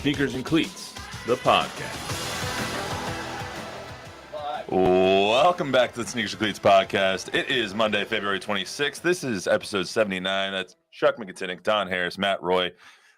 Sneakers and Cleats, the podcast. Welcome back to the Sneakers and Cleats podcast. It is Monday, February 26th. This is episode 79. That's Chuck Miketinac, Don Harris, Matt Roy.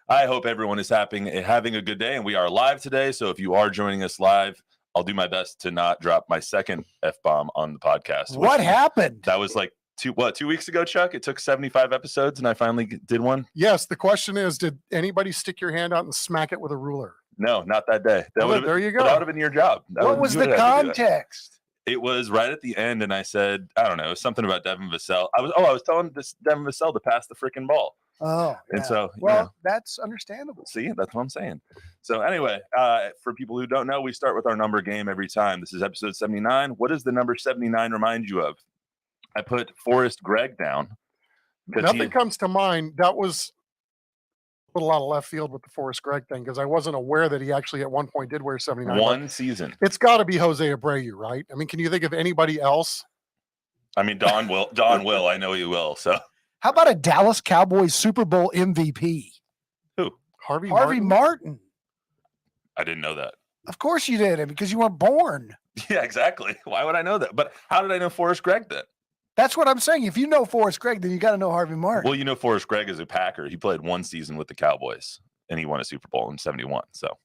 I hope everyone is having a good day, and we are live today. So if you are joining us live, I'll do my best to not drop my second F-bomb on the podcast. What happened? That was like 2 weeks ago, Chuck? It took 75 episodes, and I finally did one? Yes, the question is, did anybody stick your hand out and smack it with a ruler? No, not that day. There you go. That would have been your job. What was the context? It was right at the end, and I said, I don't know, it was something about Devin Vassell. I was telling Devin Vassell to pass the freaking ball. Oh, and yeah. so, that's understandable. See, that's what I'm saying. So anyway, for people who don't know, we start with our number game every time. This is episode 79. What does the number 79 remind you of? I put Forrest Gregg down. Nothing comes to mind. That was a little out of left field with the Forrest Gregg thing because I wasn't aware that he actually at one point did wear 79. One season. It's got to be Jose Abreu, right? I mean, can you think of anybody else? I mean, Don will. Don will. I know he will. So, how about a Dallas Cowboys Super Bowl MVP? Who? Harvey Martin. I didn't know that. Of course you did, because you weren't born. Yeah, exactly. Why would I know that? But how did I know Forrest Gregg then? That's what I'm saying. If you know Forrest Gregg, then you got to know Harvey Martin. Well, you know Forrest Gregg is a Packer. He played one season with the Cowboys, and he won a Super Bowl in 71. So,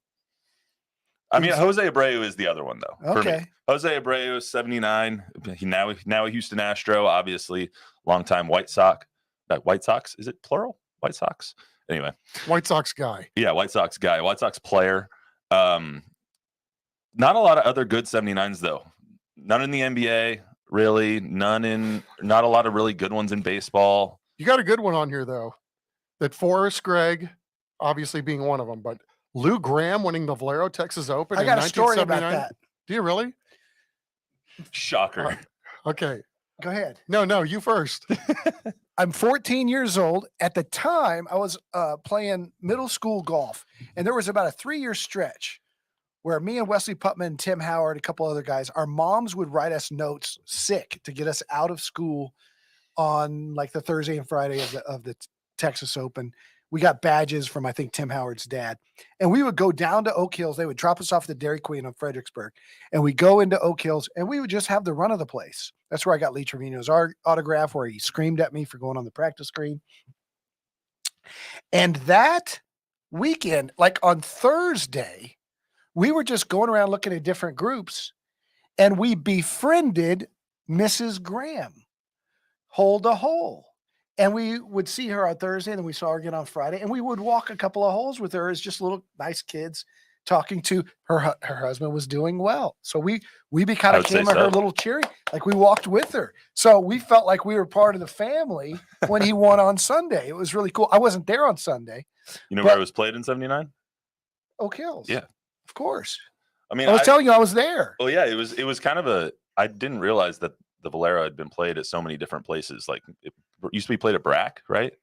I mean, Jose Abreu is the other one, though. Okay. Jose Abreu is 79. He now a Houston Astro, obviously, longtime White Sox. White Sox? Is it plural? White Sox? Anyway. White Sox guy. Yeah, White Sox guy. White Sox player. Not a lot of other good 79s, though. None in the NBA. Really, not a lot of really good ones in baseball. You got a good one on here, though. That Forrest Gregg, obviously being one of them, but Lou Graham winning the Valero Texas Open. I got a story about that. Do you really? Shocker. Okay. Go ahead. No, you first. I'm 14 years old. At the time, I was playing middle school golf, and there was about a 3-year stretch where me and Wesley Putman and Tim Howard, a couple other guys, our moms would write us notes sick to get us out of school on like the Thursday and Friday of the Texas Open. We got badges from, I think, Tim Howard's dad. And we would go down to Oak Hills. They would drop us off at the Dairy Queen on Fredericksburg. And we go into Oak Hills, and we would just have the run of the place. That's where I got Lee Trevino's autograph, where he screamed at me for going on the practice green. And that weekend, like on Thursday, we were just going around looking at different groups, and we befriended Mrs. Graham, hole to hole. And we would see her on Thursday, and then we saw her again on Friday, and we would walk a couple of holes with her as just little nice kids talking to her. Her husband was doing well. So we kind of became her little cheering, like we walked with her. So we felt like we were part of the family when he won on Sunday. It was really cool. I wasn't there on Sunday. You know where it was played in 79? Oak Hills. Yeah. Of course. I mean, I was telling you I was there. Oh yeah, it was kind of I didn't realize that the Valero had been played at so many different places. Like it used to be played at Brack, right?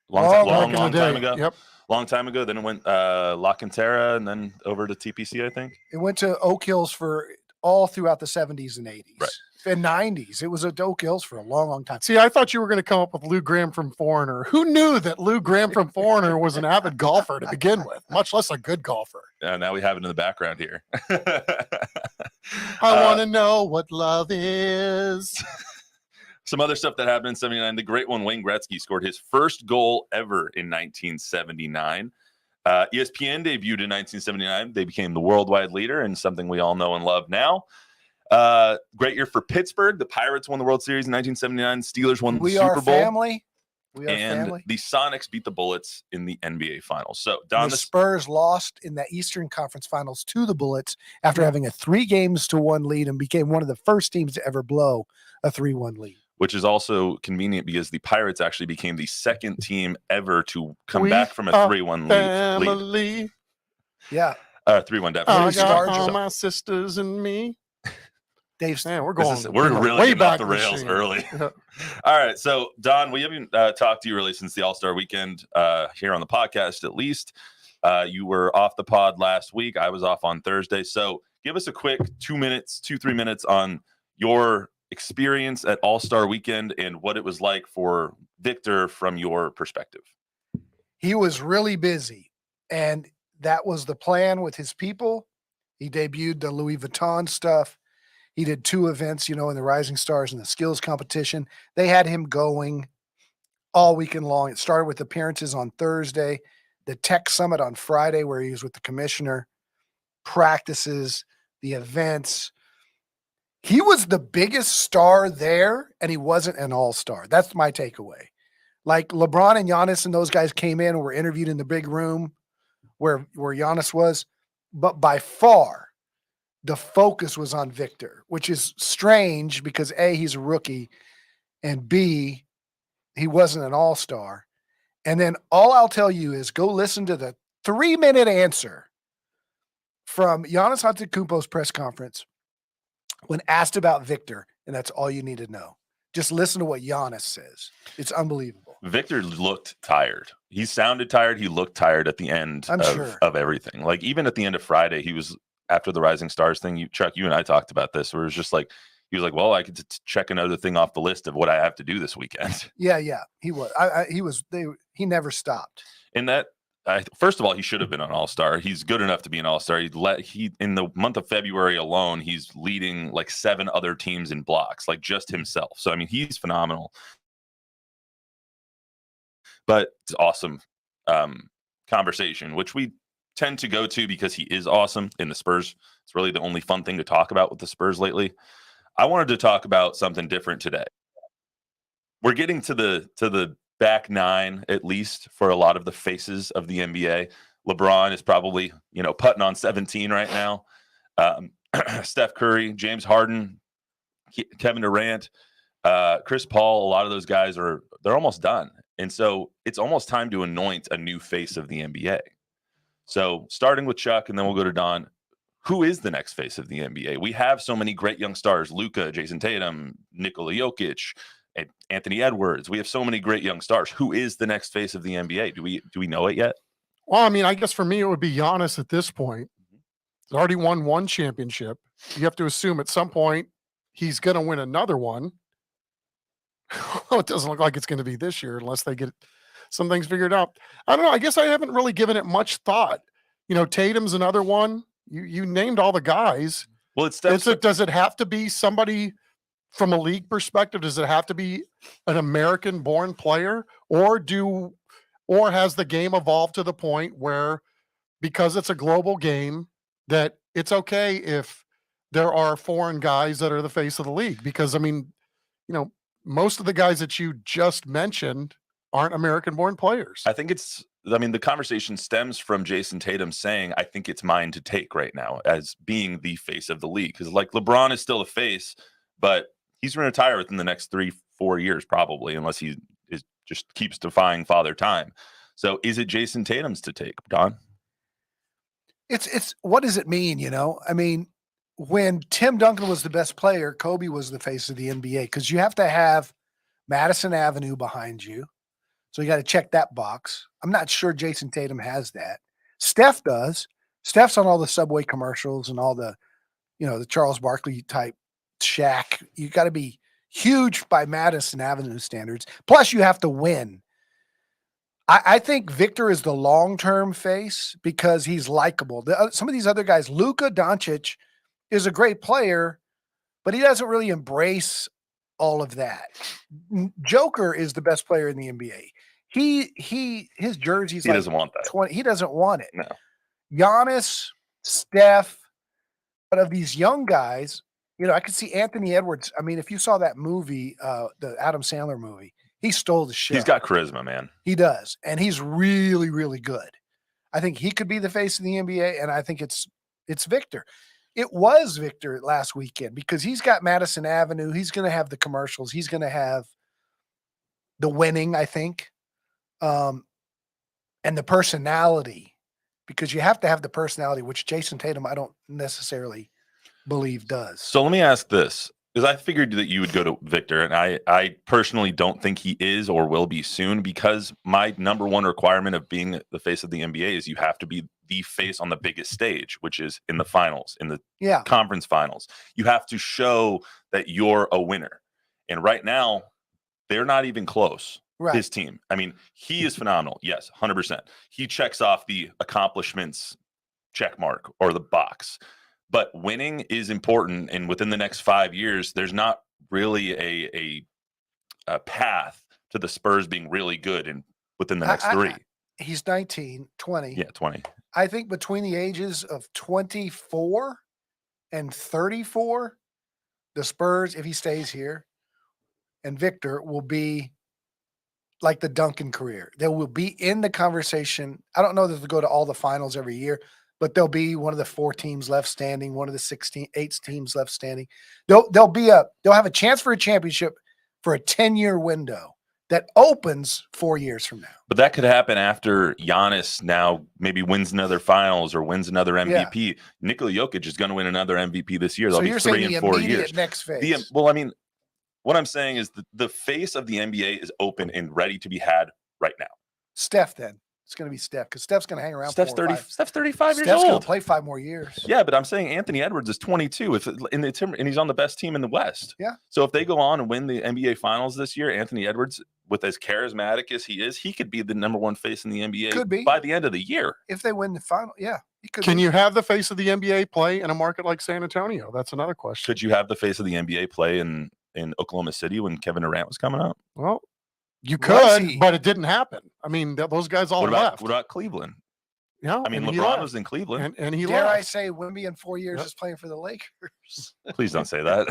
Long time ago. Yep. Long time ago. Then it went La Cantera and then over to TPC, I think. It went to Oak Hills for all throughout the 70s and 80s. Right. And 90s. It was at Oak Hills for a long, long time. See, I thought you were going to come up with Lou Graham from Foreigner. Who knew that Lou Graham from Foreigner was an avid golfer to begin with, much less a good golfer? Now we have it in the background here. I want to know what love is. Some other stuff that happened in 79. The great one, Wayne Gretzky, scored his first goal ever in 1979. ESPN debuted in 1979. They became the worldwide leader and something we all know and love now. Great year for Pittsburgh. The Pirates won the World Series in 1979. Steelers won the Super Bowl. Family. And the Sonics beat the Bullets in the NBA Finals. So, Don, the Spurs lost in the Eastern Conference Finals to the Bullets after having a 3-1 lead and became one of the first teams to ever blow a 3-1 lead. Which is also convenient because the Pirates actually became the second team ever to come back from a 3-1 lead. Yeah. 3-1 definitely. All my sisters and me. Dave's we're really way getting back off the rails early. Yeah. All right, so Don, we haven't talked to you really since the All-Star Weekend here on the podcast. At least you were off the pod last week. I was off on Thursday. So give us a quick 3 minutes on your experience at All-Star Weekend and what it was like for Victor from your perspective. He was really busy, and that was the plan with his people. He debuted the Louis Vuitton stuff. He did 2 events, in the Rising Stars and the skills competition. They had him going all weekend long. It started with appearances on Thursday, the tech summit on Friday, where he was with the commissioner, practices, the events. He was the biggest star there, and he wasn't an all-star. That's my takeaway. Like LeBron and Giannis and those guys came in and were interviewed in the big room where Giannis was, but by far the focus was on Victor, which is strange because A, he's a rookie, and B, he wasn't an all-star. And then all I'll tell you is go listen to the 3-minute answer from Giannis Antetokounmpo's press conference when asked about Victor, and that's all you need to know. Just listen to what Giannis says. It's unbelievable. Victor looked tired. He sounded tired. He looked tired at the end of everything. Like even at the end of Friday, he was after the Rising Stars thing. Chuck, you and I talked about this, where it was just like, he was like, well, I could check another thing off the list of what I have to do this weekend. Yeah. He was. He never stopped. And that, first of all, he should have been an all-star. He's good enough to be an all-star. He in the month of February alone, he's leading like 7 other teams in blocks, like just himself. So I mean, he's phenomenal. But it's awesome conversation, which we tend to go to because he is awesome in the Spurs. It's really the only fun thing to talk about with the Spurs lately. I wanted to talk about something different today. We're getting to the back 9, at least for a lot of the faces of the NBA. LeBron is probably, putting on 17 right now. Steph Curry, James Harden, Kevin Durant, Chris Paul, a lot of those guys they're almost done. And so it's almost time to anoint a new face of the NBA. So starting with Chuck, and then we'll go to Don. Who is the next face of the NBA? We have so many great young stars: Luka, Jason Tatum, Nikola Jokic, and Anthony Edwards. We have so many great young stars. Who is the next face of the NBA? Do we know it yet? Well, I mean, I guess for me, it would be Giannis at this point. He's already won 1 championship. You have to assume at some point he's going to win another one. Well, it doesn't look like it's going to be this year unless they get some things figured out. I don't know. I guess I haven't really given it much thought. Tatum's another one. You named all the guys. Well, does it have to be somebody from a league perspective? Does it have to be an American-born player, or has the game evolved to the point where, because it's a global game, that it's okay if there are foreign guys that are the face of the league? Because I mean, most of the guys that you just mentioned aren't American-born players. I think the conversation stems from Jason Tatum saying, I think it's mine to take right now as being the face of the league. Because like LeBron is still a face, but he's going to retire within the next 3-4 years, probably, unless he just keeps defying father time. So is it Jason Tatum's to take, Don? It's what does it mean? I mean, when Tim Duncan was the best player, Kobe was the face of the NBA, because you have to have Madison Avenue behind you. So you got to check that box. I'm not sure Jason Tatum has that. Steph does. Steph's on all the Subway commercials and all the, the Charles Barkley type Shaq. You got to be huge by Madison Avenue standards. Plus you have to win. I think Victor is the long-term face because he's likable. Some of these other guys, Luka Doncic is a great player, but he doesn't really embrace all of that. Joker is the best player in the NBA. His jersey's he doesn't want that. 20. He doesn't want it. No. Giannis, Steph, but of these young guys, I could see Anthony Edwards. I mean, if you saw that movie, the Adam Sandler movie, he stole the show. He's got charisma, man. He does, and he's really, really good. I think he could be the face of the NBA, and I think it's Victor. It was Victor last weekend because he's got Madison Avenue. He's going to have the commercials. He's going to have the winning, I think, and the personality, because you have to have the personality, which Jason Tatum I don't necessarily believe does. So let me ask this, because I figured that you would go to Victor, and I personally don't think he is or will be soon, because my number one requirement of being the face of the NBA is you have to be the face on the biggest stage, which is in the finals, in the conference finals. You have to show that you're a winner. And right now, they're not even close. Right. his team. I mean, he is phenomenal. Yes, 100%. He checks off the accomplishments check mark or the box. But winning is important. And within the next 5 years, there's not really a path to the Spurs being really good within the next three. He's 19, 20. Yeah, 20. I think between the ages of 24 and 34, the Spurs, if he stays here, and Victor will be like the Duncan career. They will be in the conversation. I don't know that they'll go to all the finals every year, but they'll be one of the 4 teams left standing, one of the 8 teams left standing. They'll have a chance for a championship for a 10-year window that opens 4 years from now. But that could happen after Giannis now maybe wins another finals or wins another MVP. Yeah. Nikola Jokic is going to win another MVP this year. So That'll you're be 3 saying and the 4 years. Next phase. Well, I mean, what I'm saying is the face of the NBA is open and ready to be had right now. Steph, then. It's going to be Steph because Steph's going to hang around. Steph's 35 years old. Steph's going to play 5 more years. Yeah, but I'm saying Anthony Edwards is 22 and he's on the best team in the West. Yeah. So if they go on and win the NBA Finals this year, Anthony Edwards, with as charismatic as he is, he could be the number 1 face in the NBA could be. by the end of the year. If they win the final, yeah. He could Can you have the face of the NBA play in a market like San Antonio? That's another question. Could you have the face of the NBA play in Oklahoma City when Kevin Durant was coming up? Well, you could, but it didn't happen. I mean, those guys all left. What about Cleveland? Yeah, I mean, LeBron was in Cleveland, and he dare left. I say, Wemby in 4 years is playing for the Lakers? Please don't say that.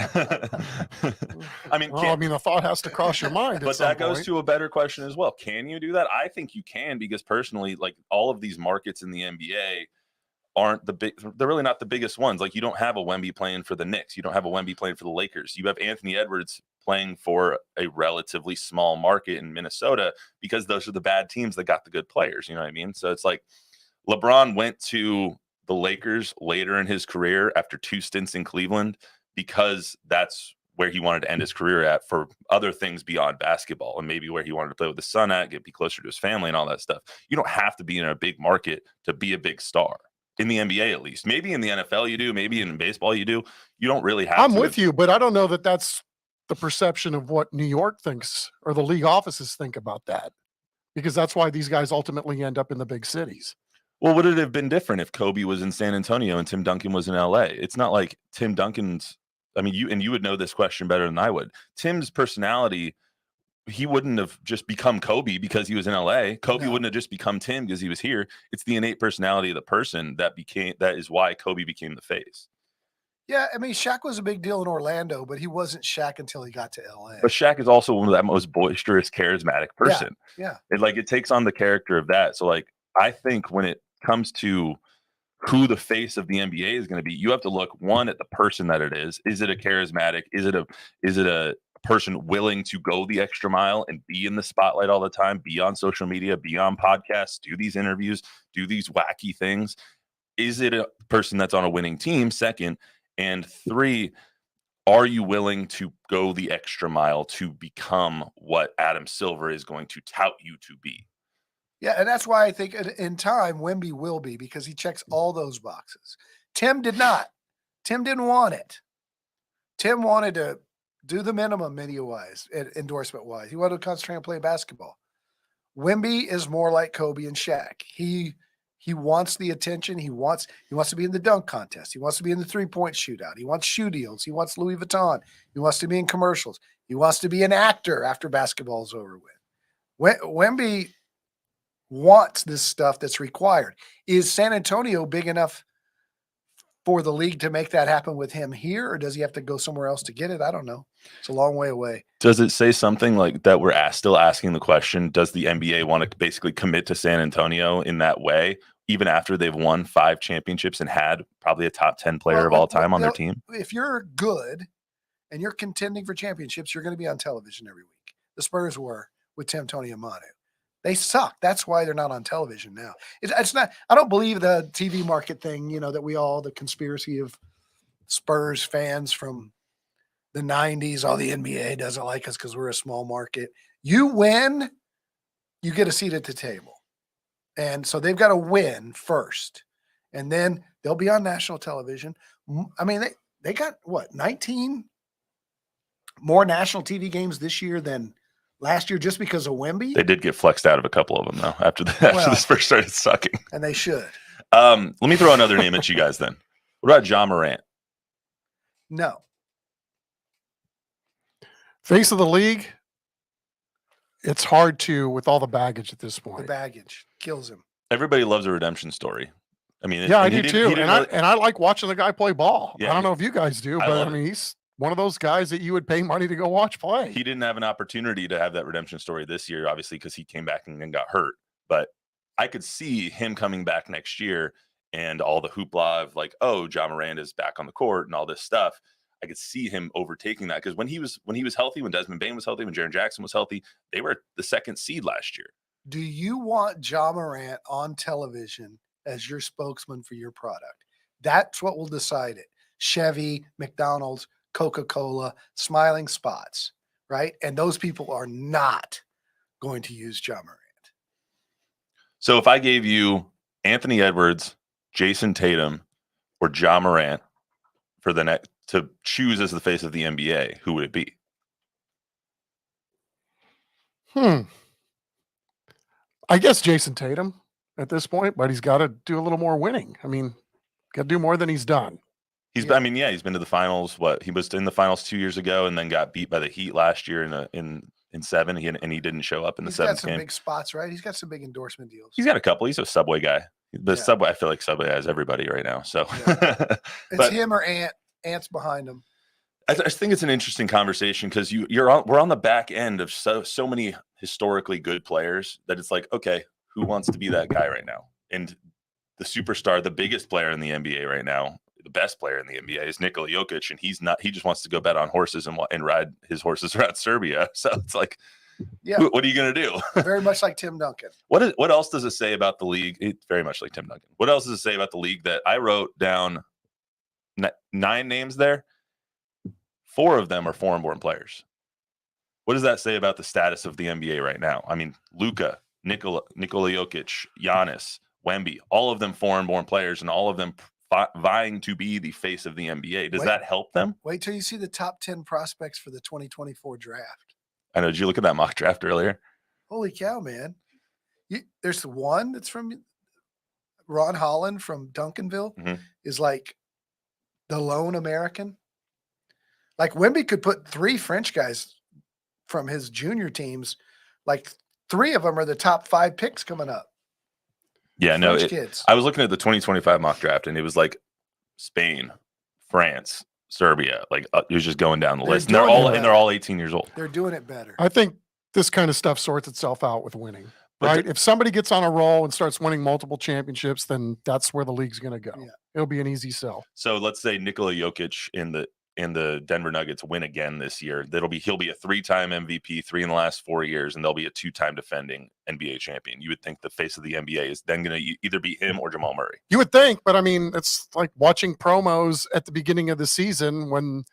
I mean, the thought has to cross your mind. But that goes to a better question as well. Can you do that? I think you can, because personally, like, all of these markets in the NBA aren't they're really not the biggest ones. Like, you don't have a Wemby playing for the Knicks. You don't have a Wemby playing for the Lakers. You have Anthony Edwards playing for a relatively small market in Minnesota, because those are the bad teams that got the good players. You know what I mean? So it's like LeBron went to the Lakers later in his career after 2 stints in Cleveland, because that's where he wanted to end his career at for other things beyond basketball, and maybe where he wanted to play with his son at, be closer to his family and all that stuff. You don't have to be in a big market to be a big star. In the NBA, at least. Maybe in the NFL you do. Maybe in baseball you do. You don't really have to. I'm with you, but I don't know that that's the perception of what New York thinks or the league offices think about that, because that's why these guys ultimately end up in the big cities. Well, would it have been different if Kobe was in San Antonio and Tim Duncan was in LA? It's not like Tim Duncan's. I mean, you would know this question better than I would. Tim's personality, he wouldn't have just become Kobe because he was in LA. Kobe wouldn't have just become Tim because he was here. It's the innate personality of the person that is why Kobe became the face. Yeah, I mean, Shaq was a big deal in Orlando, but he wasn't Shaq until he got to LA. But Shaq is also one of that most boisterous, charismatic person. Yeah. It takes on the character of that. So, like, I think when it comes to who the face of the NBA is going to be, you have to look, one, at the person that it is. Is it a charismatic? Is it a person willing to go the extra mile and be in the spotlight all the time, be on social media, be on podcasts, do these interviews, do these wacky things? Is it a person that's on a winning team? Second. And 3, are you willing to go the extra mile to become what Adam Silver is going to tout you to be? Yeah, and that's why I think in time, Wemby will be, because he checks all those boxes. Tim did not. Tim didn't want it. Tim wanted to do the minimum media-wise, endorsement-wise. He wanted to concentrate on playing basketball. Wemby is more like Kobe and Shaq. He wants the attention. He wants to be in the dunk contest. He wants to be in the 3-point shootout. He wants shoe deals. He wants Louis Vuitton. He wants to be in commercials. He wants to be an actor after basketball's over with. Wemby wants this stuff that's required. Is San Antonio big enough for the league to make that happen with him here, or does he have to go somewhere else to get it? I don't know. It's a long way away. Does it say something like that? We're still asking the question, does the NBA want to basically commit to San Antonio in that way, even after they've won 5 championships and had probably a top 10 player of all time on their team? If you're good and you're contending for championships, you're going to be on television every week. The Spurs were with Tim, Tony, and Manu. They suck. That's why they're not on television now. It's not. I don't believe the TV market thing, that the conspiracy of Spurs fans from the 90s, the NBA doesn't like us because we're a small market. You win, you get a seat at the table. And so they've got to win first. And then they'll be on national television. I mean, they got, 19 more national TV games this year than last year just because of Wemby, They did get flexed out of a couple of them though after this first started sucking. and they should. Let me throw another name at you guys then. What about Ja Morant? No. Face of the league, it's hard to with all the baggage at this The point. baggage kills him. Everybody loves a redemption story. I mean, Yeah, I and he do didn't- he too. didn't And I like watching the guy play ball. Yeah, I don't know if you guys do, I but love I mean, he's one of those guys that you would pay money to go watch play. he didn't have an opportunity to have that redemption story this year, obviously, because he came back and then got hurt. But I could see him coming back next year and all the hoopla of like, oh, Ja Morant is back on the court and all this stuff. I could see him overtaking that because when he was healthy, when Desmond Bane was healthy, when Jaren Jackson was healthy, they were the 2nd seed last year. Do you want Ja Morant on television as your spokesman for your product? That's what will decide it. Chevy, McDonald's, Coca-Cola, Smiling Spots, right? And those people are not going to use Ja Morant. So if I gave you Anthony Edwards, Jason Tatum, or Ja Morant for the next to choose as the face of the NBA, who would it be? I guess Jason Tatum at this point, but he's got to do a little more winning. I mean, got to do more than he's done. He's I mean, yeah, he's been to the finals. What, he was in the finals 2 years ago and then got beat by the Heat last year in 7. And he didn't show up in the He's got 7th some game. big spots, right? He's got some big endorsement deals. He's got a couple. He's a Subway guy. The Yeah. Subway, I feel like Subway has everybody right now. So It's but- him or Ant's behind him. I think it's an interesting conversation because we're on the back end of so many historically good players that it's like, okay, who wants to be that guy right now? And the superstar, the biggest player in the NBA right now, the best player in the NBA is Nikola Jokic, and he's not. He just wants to go bet on horses and ride his horses around Serbia. So it's like, Yeah, what are you gonna do? very much like Tim Duncan. What else does it say about the league? It's very much like Tim Duncan. What else does it say about the league that I wrote down 9 names there? 4 of them are foreign-born players. What does that say about the status of the NBA right now? I mean, Luka, Nikola Jokic, Giannis, Wemby, all of them foreign-born players, and all of them vying to be the face of the NBA. Does that help them? Wait till you see the top 10 prospects for the 2024 draft. I know. Did you look at that mock draft earlier? Holy cow, man. There's one that's from Ron Holland from Duncanville Mhm. is like the lone American. Like Wemby could put 3 French guys from his junior teams. Like 3 of them are the top 5 picks coming up. Yeah, no. French kids. I was looking at the 2025 mock draft, and it was like Spain, France, Serbia. Like it was just going down the They're list. doing it They're all 18 years old. They're doing it better. I think this kind of stuff sorts itself out with winning, But right? If somebody gets on a roll and starts winning multiple championships, then that's where the league's going to go. Yeah. It'll be an easy sell. So let's say Nikola Jokic in the Denver Nuggets win again this year. He'll be a 3-time MVP, 3 in the last 4 years, and they'll be a 2-time defending NBA champion. You would think the face of the NBA is then going to either be him or Jamal Murray. You would think, but I mean, it's like watching promos at the beginning of the season when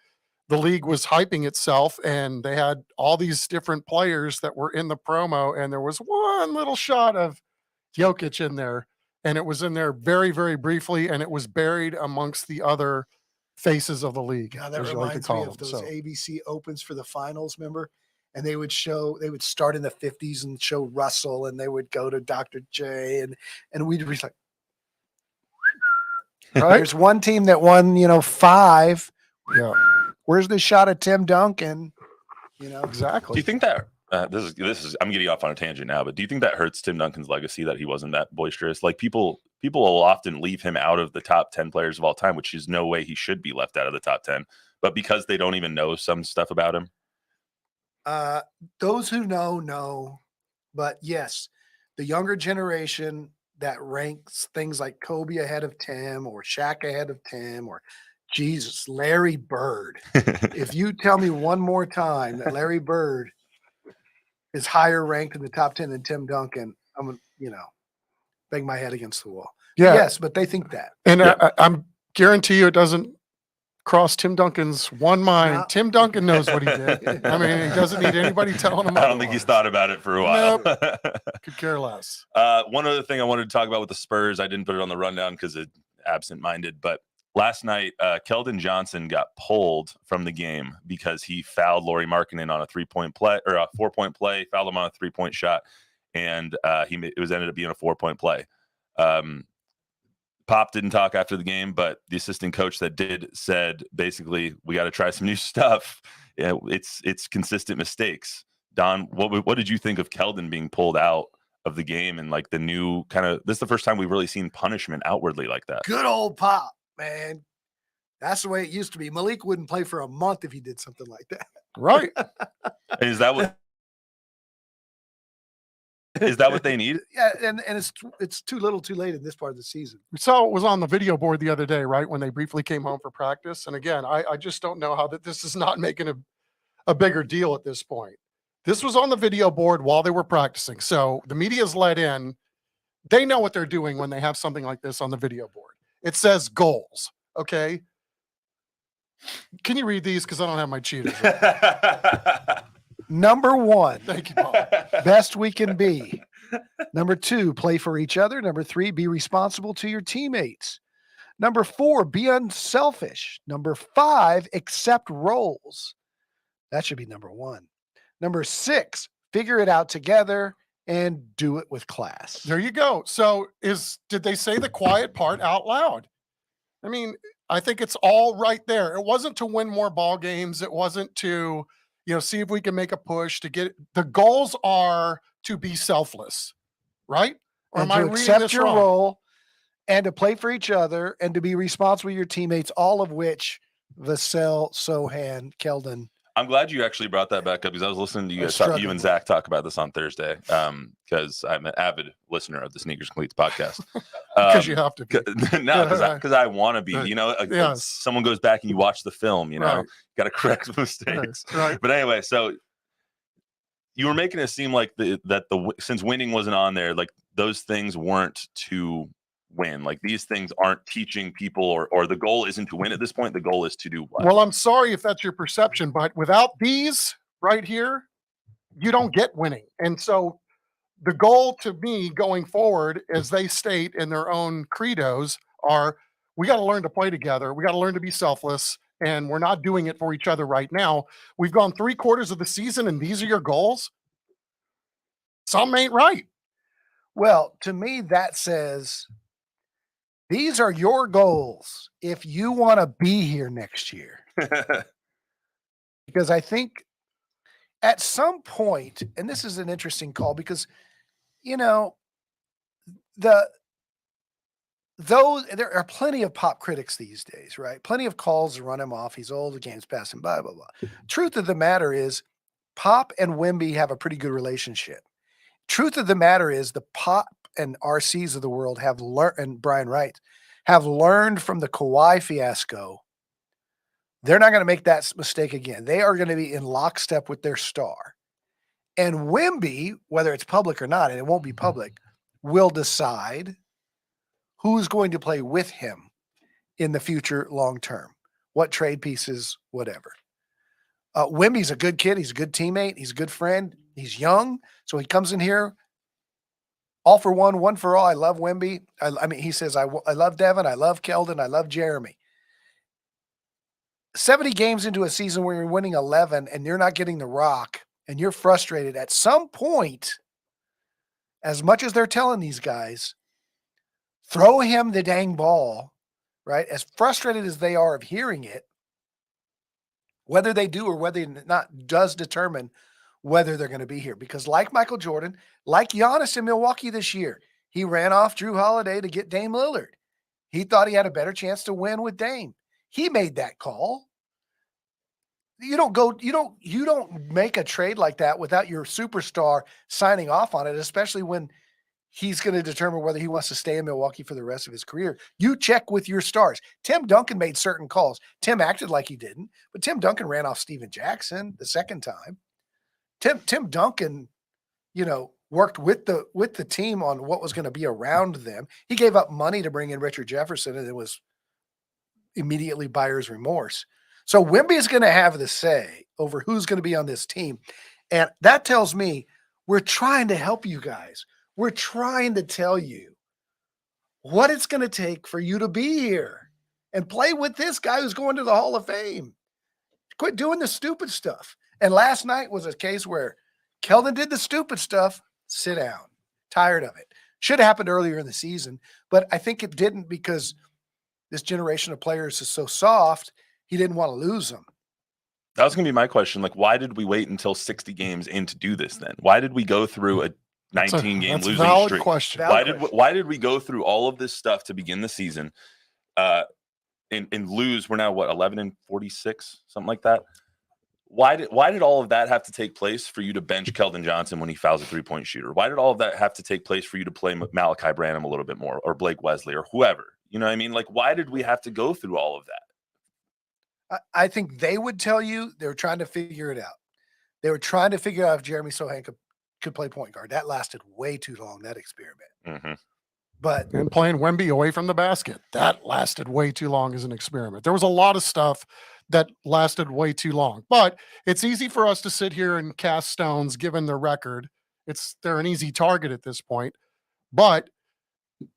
the league was hyping itself and they had all these different players that were in the promo, and there was one little shot of Jokic in there, and it was in there very, very briefly, and it was buried amongst the other faces of the league. God, that as you like to reminds me call of them. those So, ABC Opens for the finals, remember? And they would start in the 50s and show Russell, and they would go to Dr. J, and we'd be like, right? there's one team that won, 5. Yeah, Where's the shot of Tim Duncan? exactly. Do you think that this is I'm getting off on a tangent now, but do you think that hurts Tim Duncan's legacy that he wasn't that boisterous? Like people will often leave him out of the top 10 players of all time, which is no way he should be left out of the top 10. But because they don't even know some stuff about him. Those who know. But yes, the younger generation that ranks things like Kobe ahead of Tim or Shaq ahead of Tim or Jesus, Larry Bird. If you tell me one more time that Larry Bird is higher ranked in the top 10 than Tim Duncan, I'm going to, bang my head against the wall. Yeah. Yes, but they think that. And Yeah. I'm guarantee you it doesn't cross Tim Duncan's one mind. No. Tim Duncan knows what he did. I mean, he doesn't need anybody telling him. I don't think he's thought about it for a while. Could care less. One other thing I wanted to talk about with the Spurs, I didn't put it on the rundown because it's absent-minded, but last night, Keldon Johnson got pulled from the game because he fouled Lauri Markkanen on a 3-point play or a 4-point play, fouled him on a 3-point shot, and it ended up being a 4-point play. Pop didn't talk after the game, but the assistant coach that did said basically we got to try some new stuff. It's consistent mistakes. Don, what did you think of Keldon being pulled out of the game and like the new kind of? This is the first time we've really seen punishment outwardly like that. Good old Pop, man. That's the way it used to be. Malik wouldn't play for a month if he did something like that. Right. Is that what? Is that what they need? Yeah, and it's too little, too late in this part of the season. We saw it was on the video board the other day, right, when they briefly came home for practice. And again, I just don't know how that this is not making a bigger deal at this point. This was on the video board while they were practicing. So the media's let in. They know what they're doing when they have something like this on the video board. It says goals. Okay. Can you read these? Because I don't have my cheaters. Number 1, Thank you, Paul. best we can be. Number 2, play for each other. Number 3, be responsible to your teammates. Number 4, be unselfish. Number 5, accept roles. That should be number 1. Number 6, figure it out together and do it with class. There you go. So did they say the quiet part out loud? I mean, I think it's all right there. It wasn't to win more ball games. It wasn't to, see if we can make a push to get the goals are to be selfless, right? Or And am I to reading accept this your wrong? role and to play for each other and to be responsible to your teammates, all of which Vassell, Sohan, Keldon. I'm glad you actually brought that back up because I was listening to you guys you and Zach talk about this on Thursday because I'm an avid listener of the Sneakers and Cleats podcast. Because you have to be. No, because I want to be. Yes. Someone goes back and you watch the film, Right. got to correct mistakes. Right. But anyway, so you were making it seem like since winning wasn't on there, like those things weren't to win. Like these things aren't teaching people or the goal isn't to win at this point. The goal is to do what? Well, I'm sorry if that's your perception, but without these right here, you don't get winning. And so the goal to me going forward, as they state in their own credos, are we got to learn to play together. We got to learn to be selfless. And we're not doing it for each other right now. We've gone 3/4 of the season and these are your goals. Something ain't right. Well, to me, that says these are your goals if you want to be here next year. Because I think at some point, and this is an interesting call because, there are plenty of Pop critics these days, right? Plenty of calls to run him off. He's old, the game's passing, blah, blah, blah. Truth of the matter is Pop and Wemby have a pretty good relationship. Truth of the matter is the Pop and RCs of the world have learned, and Brian Wright have learned from the Kawhi fiasco. They're not going to make that mistake again. They are going to be in lockstep with their star. And Wemby, whether it's public or not, and it won't be public, will decide who's going to play with him in the future long term, what trade pieces, whatever. Wemby's a good kid. He's a good teammate. He's a good friend. He's young. So he comes in here, all for one, one for all. I love Wemby. I mean, he says, I love Devin. I love Keldon. I love Jeremy. 70 games into a season where you're winning 11 and you're not getting the rock and you're frustrated at some point, as much as they're telling these guys, throw him the dang ball, right? As frustrated as they are of hearing it, whether they do or whether not does determine whether they're going to be here. Because like Michael Jordan, like Giannis in Milwaukee this year, he ran off Drew Holiday to get Dame Lillard. He thought he had a better chance to win with Dame. He made that call. You don't make a trade like that without your superstar signing off on it, especially when he's going to determine whether he wants to stay in Milwaukee for the rest of his career. You check with your stars. Tim Duncan made certain calls. Tim acted like he didn't, but Tim Duncan ran off Steven Jackson the second time. Tim Duncan, worked with the team on what was going to be around them. He gave up money to bring in Richard Jefferson, and it was immediately buyer's remorse. So Wemby is going to have the say over who's going to be on this team. And that tells me we're trying to help you guys. We're trying to tell you what it's going to take for you to be here. and play with this guy who's going to the Hall of Fame. Quit doing the stupid stuff. And last night was a case where Keldon did the stupid stuff. Sit down. Tired of it. Should have happened earlier in the season, but I think it didn't because this generation of players is so soft. He didn't want to lose them. That was going to be my question. Like, why did we wait until 60 games in to do this then? Why did we go through a 19-game losing valid streak? Question. Why did we go through all of this stuff to begin the season and lose? We're now, what, 11-46, something like that? Why did all of that have to take place for you to bench Keldon Johnson when he fouls a three-point shooter? Why did all of that have to take place for you to play Malachi Branham a little bit more, or Blake Wesley, or whoever? You know what I mean? Like, why did we have to go through all of that? I think they would tell you they were trying to figure it out. They were trying to figure out if Jeremy Sohan could play point guard. That lasted way too long, that experiment. Mm-hmm. But and playing Wemby away from the basket, that lasted way too long as an experiment. There was a lot of stuff that lasted way too long. But it's easy for us to sit here and cast stones given their record. They're an easy target at this point. But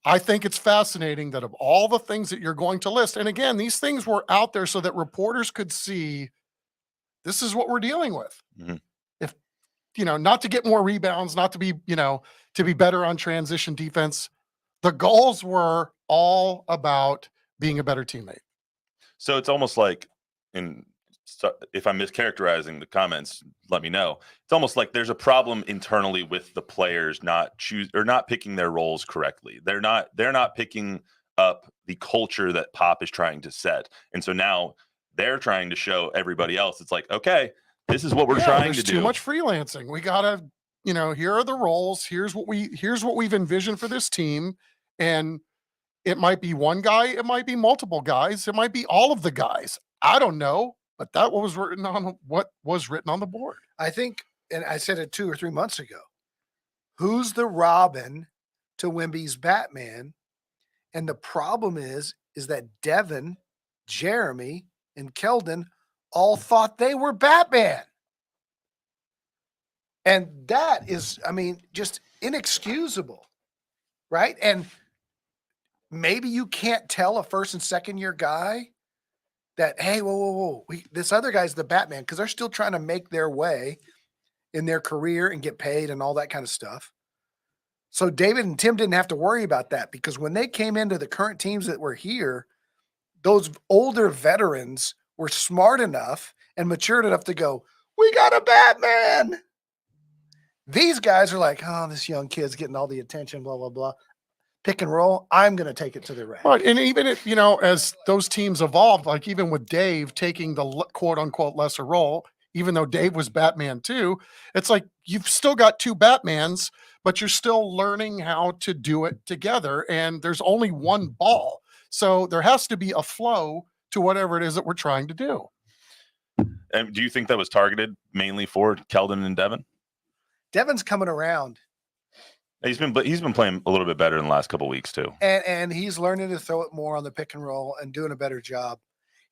I think it's fascinating that of all the things that you're going to list, and again, these things were out there so that reporters could see this is what we're dealing with. Mm-hmm. If, not to get more rebounds, not to be, to be better on transition defense. The goals were all about being a better teammate. So it's almost like, if I'm mischaracterizing the comments, let me know. It's almost like there's a problem internally with the players not picking their roles correctly. They're not picking up the culture that Pop is trying to set. And so now they're trying to show everybody else. It's like, okay, this is what we're trying to do. There's too much freelancing. We gotta, here are the roles. Here's what we've envisioned for this team. And it might be one guy, it might be multiple guys, it might be all of the guys. I don't know. But that was written on what was written on the board. I think, and I said it 2 or 3 months ago, who's the Robin to Wemby's Batman? And the problem is that Devin, Jeremy, and Keldon all thought they were Batman. And that is, just inexcusable, right? And maybe you can't tell a first and second year guy that, hey, whoa, this other guy's the Batman, because they're still trying to make their way in their career and get paid and all that kind of stuff. So David and Tim didn't have to worry about that, because when they came into the current teams that were here, those older veterans were smart enough and matured enough to go, we got a Batman. These guys are like, oh, this young kid's getting all the attention, blah, blah, blah. Pick and roll, I'm going to take it to the rack. Right. And even if, as those teams evolved, like even with Dave taking the quote unquote lesser role, even though Dave was Batman too, it's like you've still got two Batmans, but you're still learning how to do it together. And there's only one ball. So there has to be a flow to whatever it is that we're trying to do. And do you think that was targeted mainly for Keldon and Devin? Devin's coming around. He's been playing a little bit better in the last couple of weeks too. And he's learning to throw it more on the pick and roll and doing a better job.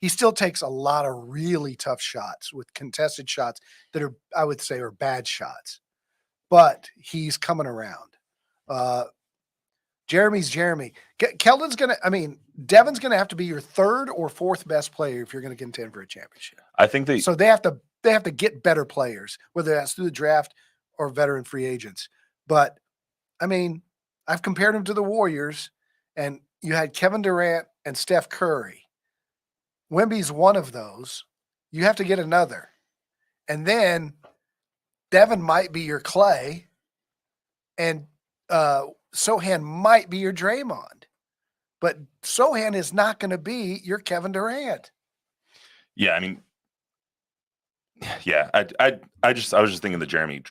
He still takes a lot of really tough shots with contested shots that are, I would say, are bad shots. But he's coming around. Jeremy's Jeremy. Keldon's Devin's going to have to be your third or fourth best player if you're going to contend for a championship. I think so they have to get better players, whether that's through the draft or veteran free agents. But I've compared him to the Warriors, and you had Kevin Durant and Steph Curry. Wemby's one of those. You have to get another. And then Devin might be your Clay, and Sohan might be your Draymond. But Sohan is not going to be your Kevin Durant. Yeah, I was just thinking the Jeremy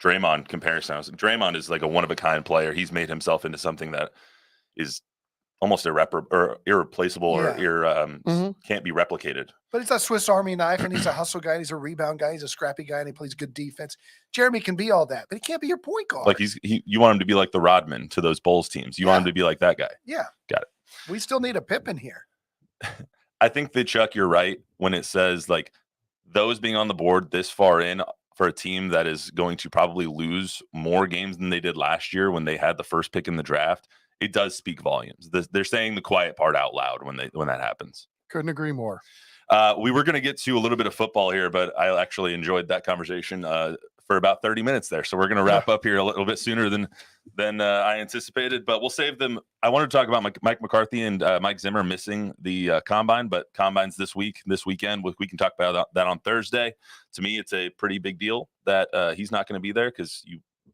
Draymond comparison. I was like, Draymond is like a one-of-a-kind player. He's made himself into something that is almost irreplaceable or can't be replicated. But he's a Swiss Army knife, and he's a hustle guy. He's a rebound guy. He's a scrappy guy, and he plays good defense. Jeremy can be all that, but he can't be your point guard. Like you want him to be like the Rodman to those Bulls teams. You want him to be like that guy. Yeah. Got it. We still need a Pippen here. I think that, Chuck, you're right when it says like those being on the board this far in for a team that is going to probably lose more games than they did last year when they had the first pick in the draft it does speak volumes. They're saying the quiet part out loud when that happens. Couldn't agree more. We were going to get to a little bit of football here, but I actually enjoyed that conversation for about 30 minutes there. So we're going to wrap up here a little bit sooner than I anticipated, but we'll save them. I wanted to talk about Mike McCarthy and Mike Zimmer missing the combine, but combines this weekend. We can talk about that on Thursday. To me, it's a pretty big deal that he's not going to be there because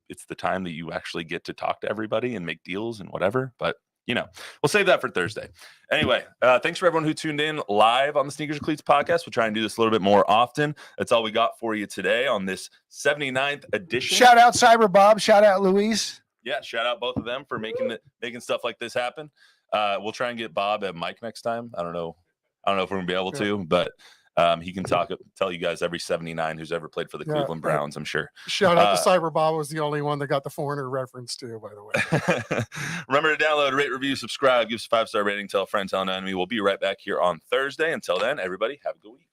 it's the time that you actually get to talk to everybody and make deals and whatever. But we'll save that for Thursday. Anyway, thanks for everyone who tuned in live on the Sneakers and Cleats podcast. We'll try and do this a little bit more often. That's all we got for you today on this 79th edition. Shout out Cyber Bob. Shout out Louise. Yeah, shout out both of them for making stuff like this happen. We'll try and get Bob at Mike next time. I don't know if we're gonna be able to, but he can tell you guys every 79 who's ever played for the Cleveland Browns, I'm sure. Shout out to Cyber Bob was the only one that got the foreigner reference too, by the way. Remember to download, rate, review, subscribe, give us a 5-star rating, tell a friend, tell an enemy. We'll be right back here on Thursday. Until then, everybody, have a good week.